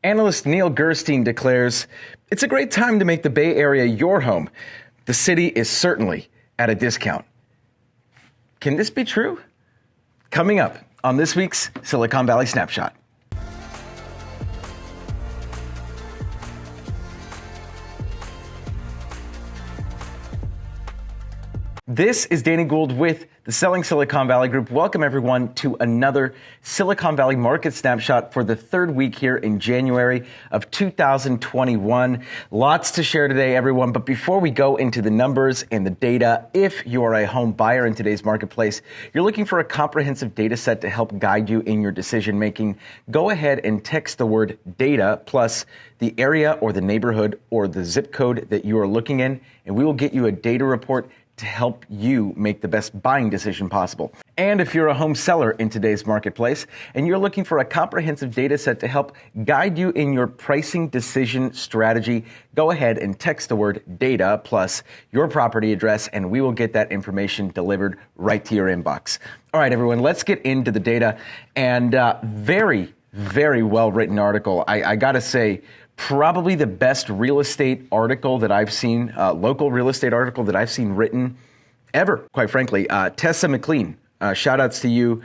Analyst Neil Gerstein declares, "It's a great time to make the Bay Area your home. The city is certainly at a discount." Can this be true? Coming up on this week's Silicon Valley Snapshot. This is Danny Gould with the Selling Silicon Valley Group. Welcome everyone to another Silicon Valley Market Snapshot for the third week here in January of 2021. Lots to share today, everyone. But before we go into the numbers and the data, if you are a home buyer in today's marketplace, you're looking for a comprehensive data set to help guide you in your decision making, go ahead and text the word data plus the area or the neighborhood or the zip code that you are looking in, and we will get you a data report to help you make the best buying decision possible. And if you're a home seller in today's marketplace and you're looking for a comprehensive data set to help guide you in your pricing decision strategy, go ahead and text the word data plus your property address and we will get that information delivered right to your inbox. All right, everyone, let's get into the data. And very well written article. I gotta say, probably the best real estate article that I've seen, local real estate article that I've seen written ever, quite frankly. Tessa McLean, shout outs to you.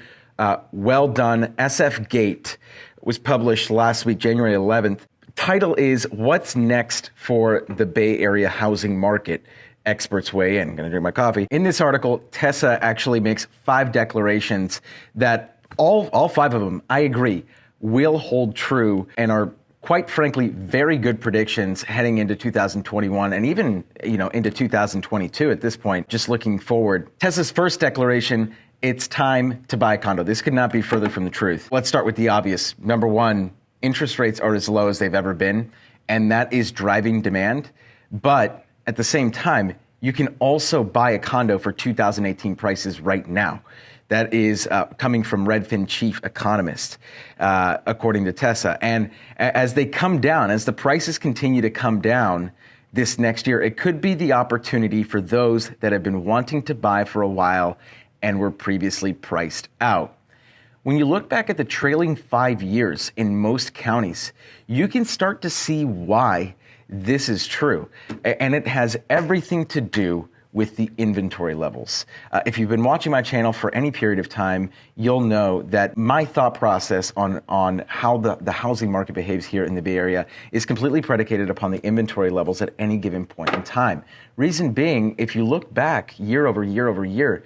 Well done. SF Gate was published last week, January 11th. Title is "What's Next for the Bay Area Housing Market? Experts Weigh In." I'm gonna drink my coffee. In this article, Tessa actually makes 5 declarations that all 5 of them, I agree, will hold true and are quite frankly, very good predictions heading into 2021 and even, into 2022 at this point, just looking forward. Tessa's first declaration, it's time to buy a condo. This could not be further from the truth. Let's start with the obvious. Number one, interest rates are as low as they've ever been, and that is driving demand. But at the same time, you can also buy a condo for 2018 prices right now. That is coming from Redfin chief economist, according to Tessa. And as they come down, as the prices continue to come down this next year, it could be the opportunity for those that have been wanting to buy for a while and were previously priced out. When you look back at the trailing 5 years in most counties, you can start to see why this is true. And it has everything to do with the inventory levels. If you've been watching my channel for any period of time, you'll know that my thought process on how the housing market behaves here in the Bay Area is completely predicated upon the inventory levels at any given point in time. Reason being, if you look back year over year,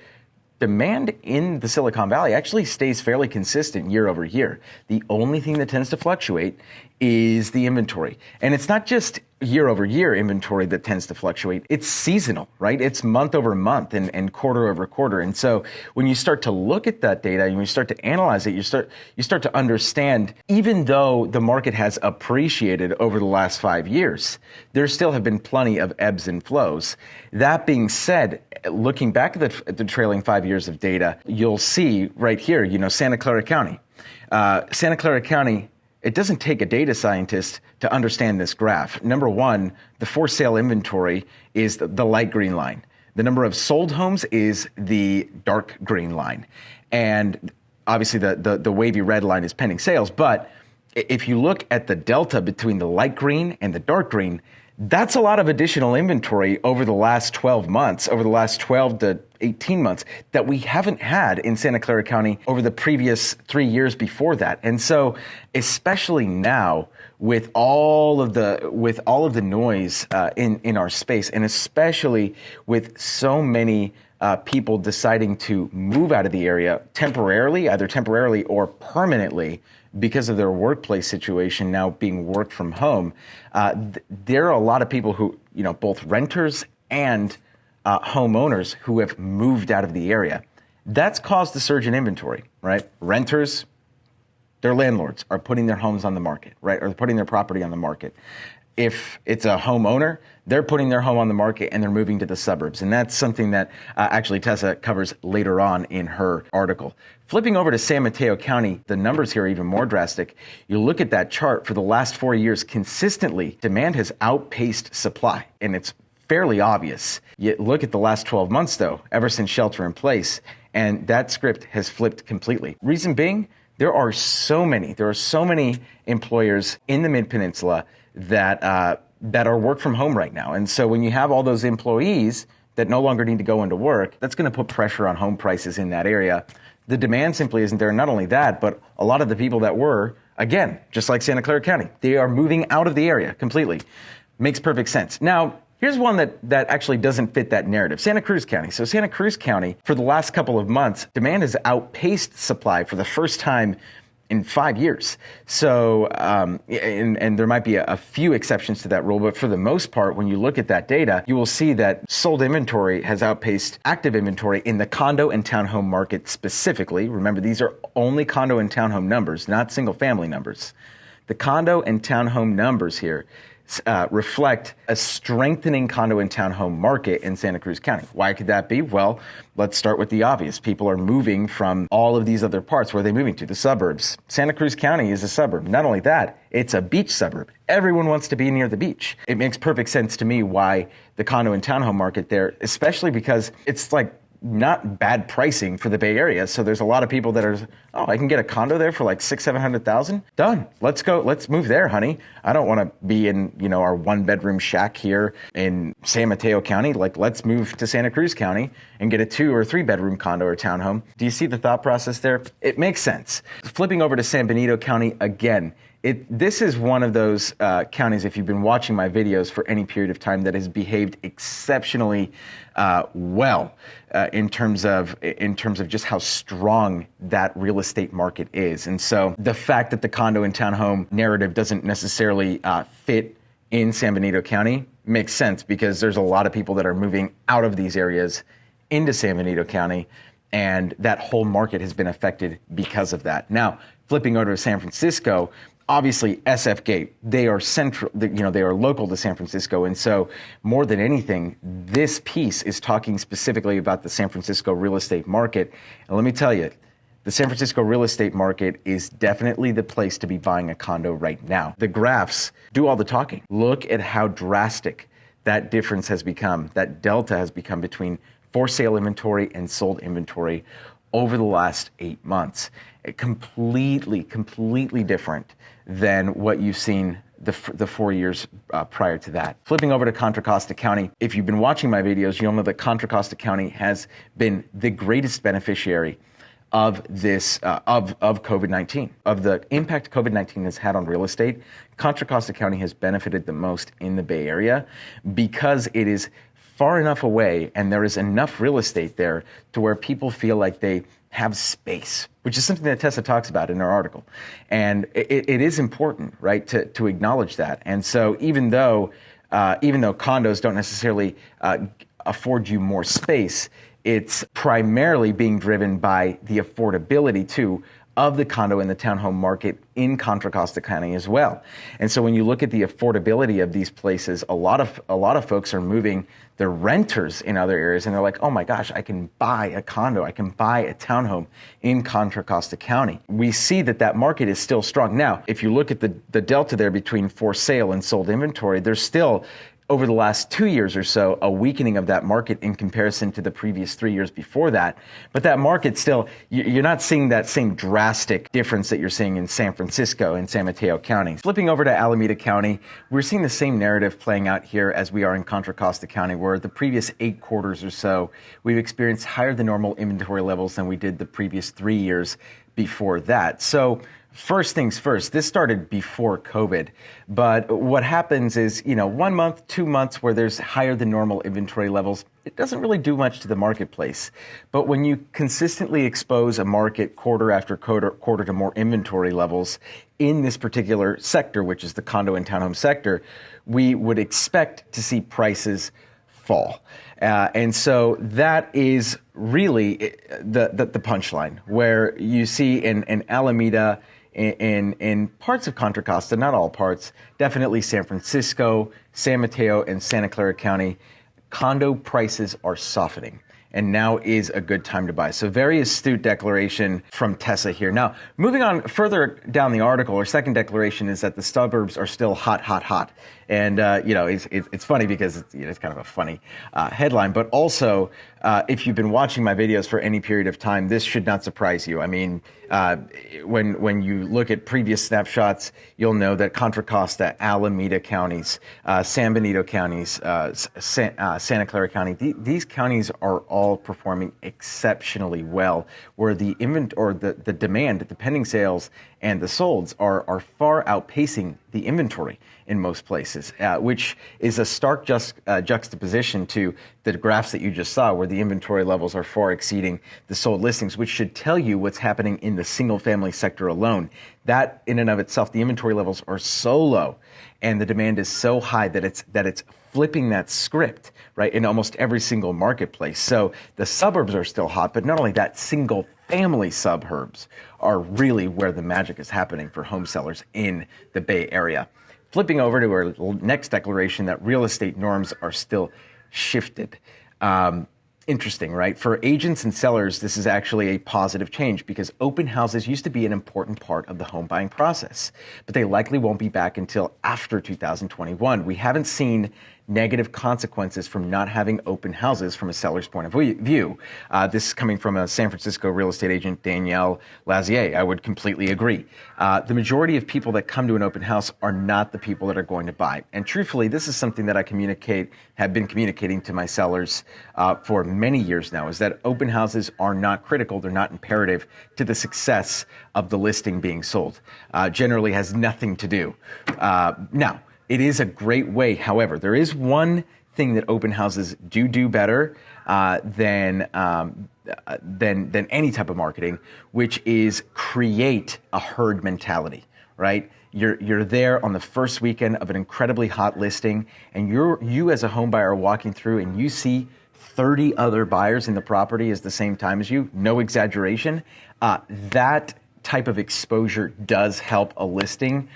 demand in the Silicon Valley actually stays fairly consistent year over year. The only thing that tends to fluctuate is the inventory. And it's not just year over year inventory that tends to fluctuate. It's seasonal, right? It's month over month and quarter over quarter. And so when you start to look at that data and when you start to analyze it, you start to understand, even though the market has appreciated over the last 5 years, there still have been plenty of ebbs and flows. That being said, looking back at the trailing 5 years of data, you'll see right here, Santa Clara County. Santa Clara County, it doesn't take a data scientist to understand this graph. Number one, the for sale inventory is the light green line. The number of sold homes is the dark green line. And obviously the wavy red line is pending sales. But if you look at the delta between the light green and the dark green, that's a lot of additional inventory over the last 12 months, over the last 12 to 18 months that we haven't had in Santa Clara County over the previous 3 years before that. And so, especially now with all of the noise in our space, and especially with so many people deciding to move out of the area temporarily, either temporarily or permanently, because of their workplace situation now being worked from home, there are a lot of people who, both renters and homeowners who have moved out of the area. That's caused the surge in inventory, right? Renters, their landlords are putting their homes on the market, right? Or putting their property on the market. If it's a homeowner, they're putting their home on the market and they're moving to the suburbs. And that's something that actually Tessa covers later on in her article. Flipping over to San Mateo County, the numbers here are even more drastic. You look at that chart for the last 4 years, consistently, demand has outpaced supply, and it's fairly obvious. You look at the last 12 months, though, ever since shelter in place, and that script has flipped completely. Reason being, There are so many employers in the Mid-Peninsula that are work from home right now. And so when you have all those employees that no longer need to go into work, that's going to put pressure on home prices in that area. The demand simply isn't there. Not only that, but a lot of the people that were, again, just like Santa Clara County, they are moving out of the area completely. Makes perfect sense. Now, here's one that actually doesn't fit that narrative. Santa Cruz County. So Santa Cruz County, for the last couple of months, demand has outpaced supply for the first time in 5 years. So, and there might be a few exceptions to that rule, but for the most part, when you look at that data, you will see that sold inventory has outpaced active inventory in the condo and townhome market specifically. Remember, these are only condo and townhome numbers, not single family numbers. The condo and townhome numbers here reflect a strengthening condo and townhome market in Santa Cruz County. Why could that be? Well, let's start with the obvious. People are moving from all of these other parts. Where are they moving to? The suburbs. Santa Cruz County is a suburb. Not only that, it's a beach suburb. Everyone wants to be near the beach. It makes perfect sense to me why the condo and townhome market there, especially because it's like not bad pricing for the Bay Area. So there's a lot of people that are, oh, I can get a condo there for like $600,000-700,000. Done. Let's go. Let's move there, honey. I don't want to be in, our 1-bedroom shack here in San Mateo County. Like, let's move to Santa Cruz County and get a 2 or 3-bedroom condo or townhome. Do you see the thought process there? It makes sense. Flipping over to San Benito County again. This is one of those counties, if you've been watching my videos for any period of time, that has behaved exceptionally well in terms of just how strong that real estate market is. And so the fact that the condo and townhome narrative doesn't necessarily fit in San Benito County makes sense, because there's a lot of people that are moving out of these areas into San Benito County, and that whole market has been affected because of that. Now, flipping over to San Francisco, obviously, SF Gate, they are central, they are local to San Francisco. And so more than anything, this piece is talking specifically about the San Francisco real estate market. And let me tell you, the San Francisco real estate market is definitely the place to be buying a condo right now. The graphs do all the talking. Look at how drastic that difference has become, that delta has become between for sale inventory and sold inventory over the last 8 months. Completely different than what you've seen the 4 years prior to that. Flipping over to Contra Costa County, if you've been watching my videos, you'll know that Contra Costa County has been the greatest beneficiary of this, of COVID-19, of the impact COVID-19 has had on real estate. Contra Costa County has benefited the most in the Bay Area because it is far enough away and there is enough real estate there to where people feel like they have space, which is something that Tessa talks about in her article. And it is important, right, to acknowledge that. And so even though condos don't necessarily afford you more space, it's primarily being driven by the affordability too of the condo and the townhome market in Contra Costa County as well. And so when you look at the affordability of these places, a lot of folks are moving. They're renters in other areas, and they're like, oh my gosh, I can buy a condo, I can buy a townhome in Contra Costa County. We see that market is still strong. Now, if you look at the delta there between for sale and sold inventory, there's still, over the last 2 years or so, a weakening of that market in comparison to the previous 3 years before that. But that market still, you're not seeing that same drastic difference that you're seeing in San Francisco and San Mateo counties. Flipping over to Alameda County, we're seeing the same narrative playing out here as we are in Contra Costa County, where the previous 8 quarters or so, we've experienced higher than normal inventory levels than we did the previous 3 years before that. So first things first, this started before COVID, but what happens is, 1 month, 2 months where there's higher than normal inventory levels, it doesn't really do much to the marketplace. But when you consistently expose a market quarter after quarter to more inventory levels in this particular sector, which is the condo and townhome sector, we would expect to see prices fall. And so that is really the punchline, where you see in Alameda, in parts of Contra Costa, not all parts, definitely San Francisco, San Mateo, and Santa Clara County, condo prices are softening. and now is a good time to buy. So very astute declaration from Tessa here. Now, moving on further down the article, our second declaration is that the suburbs are still hot, hot, hot. And, it's funny because it's kind of a funny headline, but also if you've been watching my videos for any period of time, this should not surprise you. I mean, when you look at previous snapshots, you'll know that Contra Costa, Alameda counties, San Benito counties, Santa Clara County, these counties are all performing exceptionally well, where the the demand, the pending sales and the solds are far outpacing the inventory in most places, which is a stark juxtaposition to the graphs that you just saw, where the inventory levels are far exceeding the sold listings, which should tell you what's happening in the single family sector alone. That in and of itself, the inventory levels are so low and the demand is so high that it's flipping that script, right, in almost every single marketplace. So the suburbs are still hot, but not only that, single family suburbs are really where the magic is happening for home sellers in the Bay Area. Flipping over to our next declaration, that real estate norms are still shifted. Interesting, right? For agents and sellers, this is actually a positive change because open houses used to be an important part of the home buying process, but they likely won't be back until after 2021. We haven't seen negative consequences from not having open houses from a seller's point of view. This is coming from a San Francisco real estate agent, Danielle Lazier. I would completely agree. The majority of people that come to an open house are not the people that are going to buy. And truthfully, this is something that I have been communicating to my sellers for many years now, is that open houses are not critical. They're not imperative to the success of the listing being sold. Generally has nothing to do. Now, it is a great way. However, there is one thing that open houses do better than any type of marketing, which is create a herd mentality, right? You're there on the first weekend of an incredibly hot listing, and you as a home buyer are walking through and you see 30 other buyers in the property at the same time as you, no exaggeration. That type of exposure does help a listing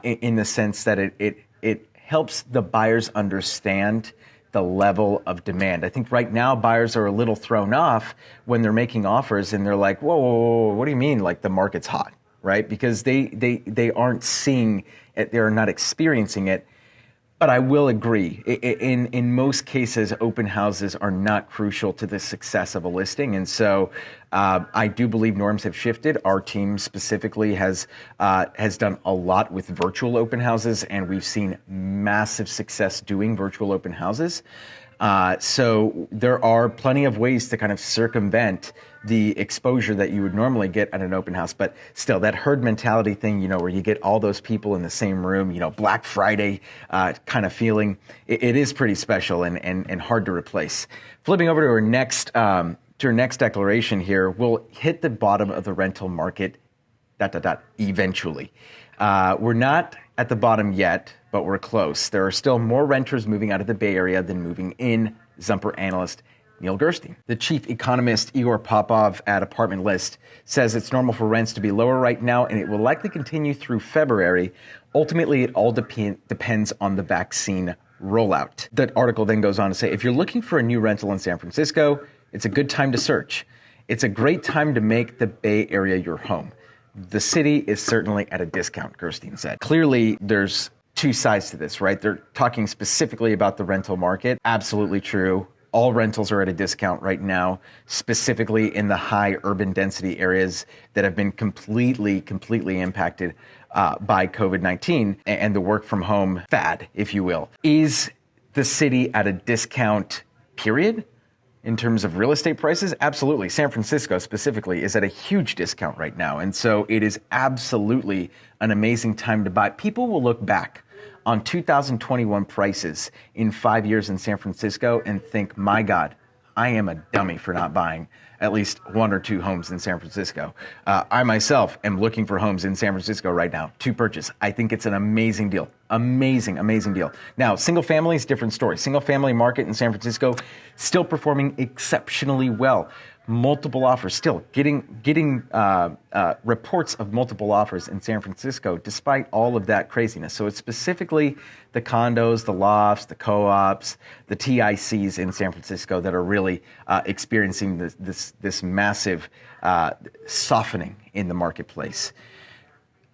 in the sense that it helps the buyers understand the level of demand. I think right now buyers are a little thrown off when they're making offers and they're like, whoa, what do you mean like the market's hot, right? Because they aren't seeing it, they're not experiencing it. But I will agree, in most cases, open houses are not crucial to the success of a listing. And so I do believe norms have shifted. Our team specifically has done a lot with virtual open houses, and we've seen massive success doing virtual open houses. So there are plenty of ways to kind of circumvent the exposure that you would normally get at an open house. But still, that herd mentality thing, where you get all those people in the same room, Black Friday kind of feeling, it is pretty special and hard to replace. Flipping over to our next declaration here, we'll hit the bottom of the rental market, eventually. We're not at the bottom yet, but we're close. There are still more renters moving out of the Bay Area than moving in, Zumper analyst Neil Gerstein. The chief economist, Igor Popov at Apartment List, says it's normal for rents to be lower right now, and it will likely continue through February. Ultimately, it all depends on the vaccine rollout. That article then goes on to say, if you're looking for a new rental in San Francisco, it's a good time to search. It's a great time to make the Bay Area your home. The city is certainly at a discount, Gerstein said. Clearly, there's two sides to this, right? They're talking specifically about the rental market. Absolutely true. All rentals are at a discount right now, specifically in the high urban density areas that have been completely impacted by COVID-19 and the work from home fad, if you will. Is the city at a discount, period? In terms of real estate prices? Absolutely. San Francisco specifically is at a huge discount right now. And so it is absolutely an amazing time to buy. People will look back on 2021 prices in 5 years in San Francisco and think, my God, I am a dummy for not buying at least one or two homes in San Francisco. I myself am looking for homes in San Francisco right now to purchase. I think it's an amazing deal. Amazing deal. Now, single family is a different story. Single family market in San Francisco still performing exceptionally well. multiple offers, still getting reports of multiple offers in San Francisco, despite all of that craziness. So it's specifically the condos, the lofts, the co-ops, the TICs in San Francisco that are really experiencing this massive softening in the marketplace.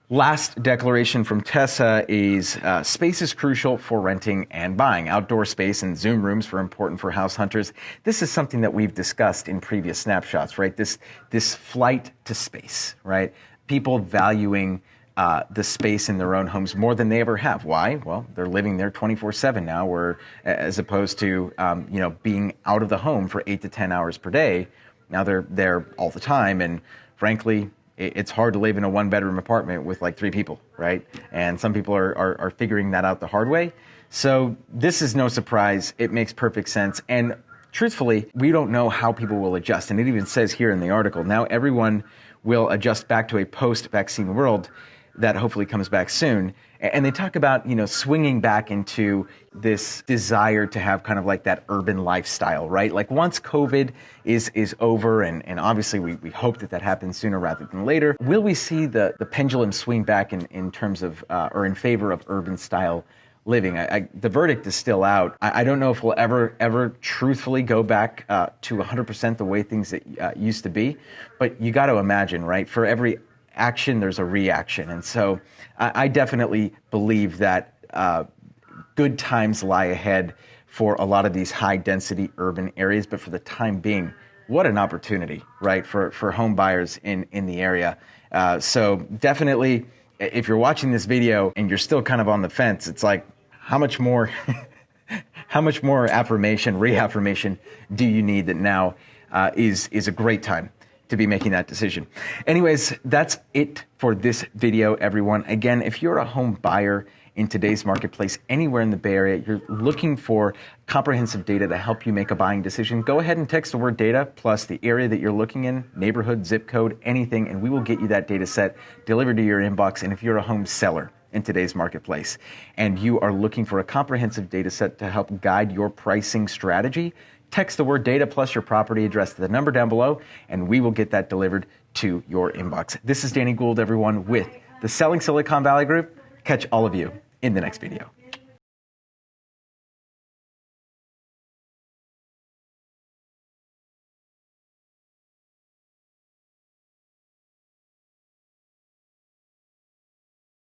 Last declaration from Tessa is space is crucial for renting and buying. Outdoor space and Zoom rooms are important for house hunters. This is something that we've discussed in previous snapshots, right? This flight to space, right? People valuing the space in their own homes more than they ever have. Why? Well, they're living there 24/7 now, where as opposed to being out of the home for 8 to 10 hours per day. Now they're there all the time, and frankly, it's hard to live in a one-bedroom apartment with like 3 people, right? And some people are figuring that out the hard way. So this is no surprise. It makes perfect sense. And truthfully, we don't know how people will adjust. And it even says here in the article, now everyone will adjust back to a post-vaccine world that hopefully comes back soon. And they talk about, swinging back into this desire to have kind of like that urban lifestyle, right? Like once COVID is over, and obviously we hope that happens sooner rather than later, will we see the pendulum swing back in terms of, or in favor of urban style living? The verdict is still out. I don't know if we'll ever truthfully go back to 100% the way things that used to be, but you got to imagine, right? For every action, there's a reaction. And so I definitely believe that good times lie ahead for a lot of these high density urban areas. But for the time being, what an opportunity, right, for home buyers in the area. So definitely, if you're watching this video and you're still kind of on the fence, it's like, how much more reaffirmation do you need that now is a great time to be making that decision? Anyways, that's it for this video, everyone. Again, if you're a home buyer in today's marketplace, anywhere in the Bay Area, you're looking for comprehensive data to help you make a buying decision, go ahead and text the word data plus the area that you're looking in, neighborhood, zip code, anything, and we will get you that data set delivered to your inbox. And if you're a home seller in today's marketplace and you are looking for a comprehensive data set to help guide your pricing strategy, text the word data plus your property address to the number down below, and we will get that delivered to your inbox. This is Danny Gould, everyone, with the Selling Silicon Valley Group. Catch all of you in the next video.